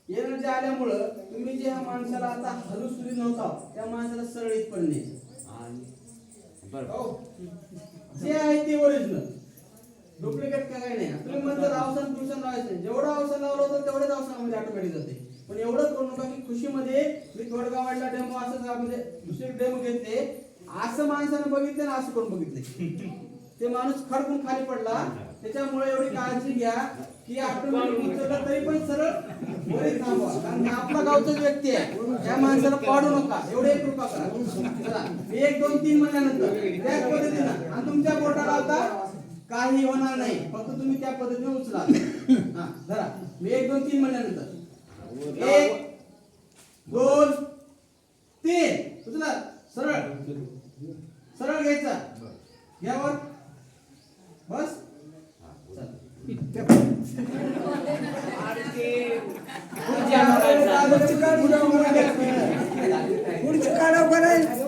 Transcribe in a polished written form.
Energy आल्यामुळं तुम्ही जे ह्या माणसाला आता हलूसुरी नव्हता त्या माणसाला सरळीत पण नाही जे आहे ते ओरिजिनल, डुप्लिकेट काय नाही. तुम्ही म्हणतात अवसान पुरुषांना लावायचं, जेवढं अवसान लावलं होतं तेवढ्याच अवसानामध्ये ऑटोमॅटिक जाते. पण एवढं करू नका की खुशीमध्ये मी थोडगावाडला डेमो असं म्हणजे दुसरी डेमो घेतले असं माणसानं बघितलं ना असं कोण बघितले ते माणूस खडकून खाली पडला. त्याच्यामुळे एवढी काळजी घ्या की ऑटोमॅटिक उचललं तरी पण सरळ वरील थांबवा, कारण आपला गावचाच व्यक्ती आहे. त्या माणसाला पाडू नका, एवढे एक कृपा करा. 1 2 3 महिन्यानंतर त्याच पद्धतीनं आणि तुमच्या बोटाला आता काही होणार नाही, फक्त तुम्ही त्या पद्धतीने उचला. हा धरा, मी 1 2 3 महिन्यानंतर 1 2 3 उचला. सरळ सरळ घ्यायचा, घ्यावर बस. पुढची काढा बरं.